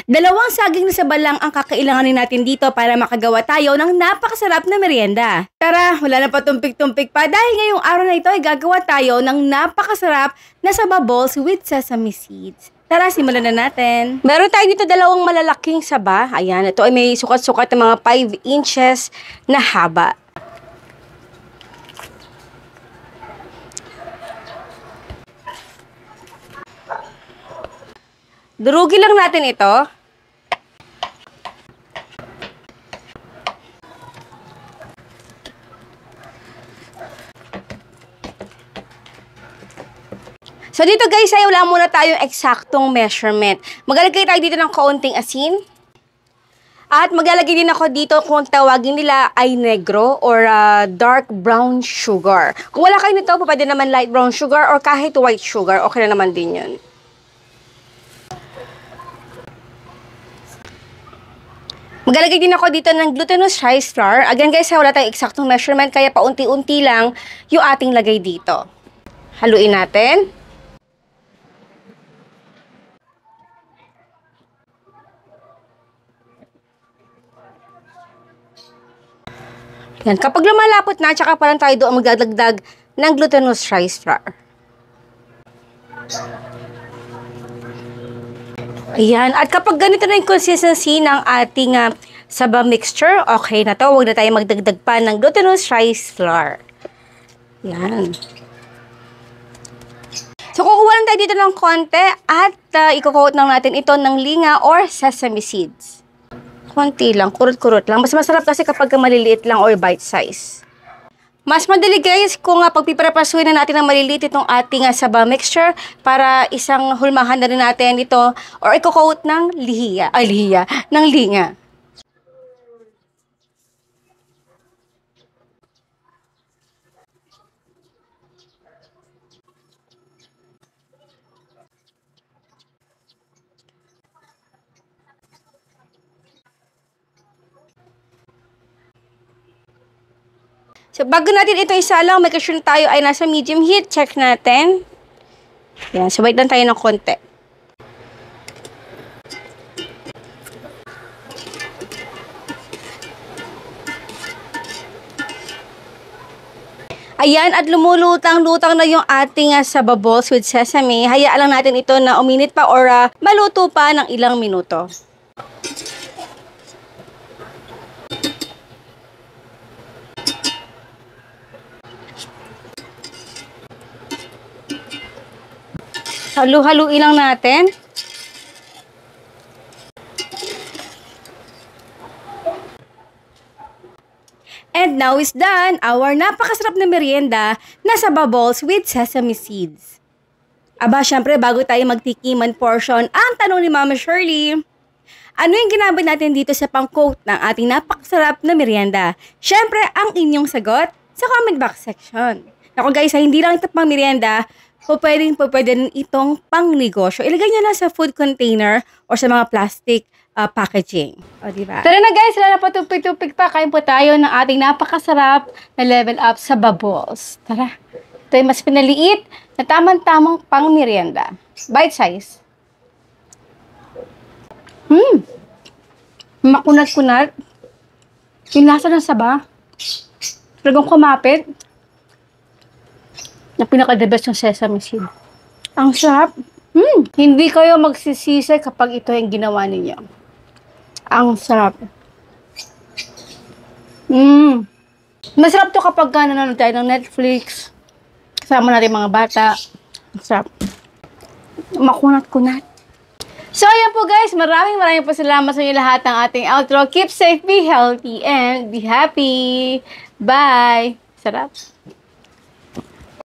Dalawang saging na saba lang ang kakailanganin natin dito para makagawa tayo ng napakasarap na merienda. Tara, wala na patumpik-tumpik pa dahil ngayong araw na ito ay gagawa tayo ng napakasarap na saba balls with sesame seeds. Tara, simulan na natin. Meron tayo dito dalawang malalaking saba. Ayan, ito ay may sukat-sukat ng mga 5 inches na haba. Durugin lang natin ito. So dito guys ay wala muna tayong eksaktong measurement. Maglalagay tayo dito ng kaunting asin. At maglalagay din ako dito kung tawagin nila ay negro or dark brown sugar. Kung wala kayo nito, pwede naman light brown sugar or kahit white sugar. Okay na naman din yun. Maglalagay din ako dito ng glutinous rice flour. Again guys, wala tayong eksaktong measurement kaya paunti-unti lang yung ating lagay dito. Haluin natin. Yan. Kapag lumalapot na, tsaka pa lang tayo doon magdadagdag ng glutinous rice flour. Ayan. At kapag ganito na yung consistency ng ating saba mixture, okay na to. Huwag na tayo magdagdag pa ng glutinous rice flour. Ayan. So, kukuha lang tayo dito ng konti at ikukuot lang natin ito ng linga or sesame seeds. Konti lang, kurot-kurot lang. Mas masarap kasi kapag maliliit lang or bite size. Mas madali guys kung pagpiprepasuin na natin ng maliliit itong ating saba mixture para isang hulmahan na rin natin ito or i-coat ng ng linga. So, bago natin ito isalang, make sure tayo ay nasa medium heat. Check natin. Yan, so wait lang tayo ng konti. Ayan, at lumulutang-lutang na yung ating saba balls with sesame. Hayaan lang natin ito na uminit pa or maluto pa ng ilang minuto. Halu-haluin lang natin. And now is done our napakasarap na merienda na saba balls with sesame seeds. Aba, syempre bago tayo magtikiman portion, ang tanong ni Mama Shirley, ano yung ginamit natin dito sa pang-coat ng ating napakasarap na merienda? Syempre, ang inyong sagot sa comment box section. Ako guys, hindi lang ito pang merienda, pwede rin itong pang-negosyo. Ilagay nyo na sa food container or sa mga plastic packaging. O, diba? Tara na guys, wala na pa tupig-tupig pa. Kain po tayo ng ating napakasarap na level up sa balls. Tara. Ito ay mas pinaliit na tamang-tamang pang-merienda. Bite size. Makunat-kunat. Yung lasa ng saba. Talagang kumapit. Na pinaka-the best yung sesame seed. Ang sarap. Hindi kayo magsisisi kapag ito yung ginawa ninyo. Ang sarap. Masarap to kapag nanonood tayo ng Netflix. Kasama natin mga bata. Ang sarap. Makunat-kunat. So, ayan po guys. Maraming po salamat sa inyo lahat ng ating outro. Keep safe, be healthy, and be happy. Bye! Sarap.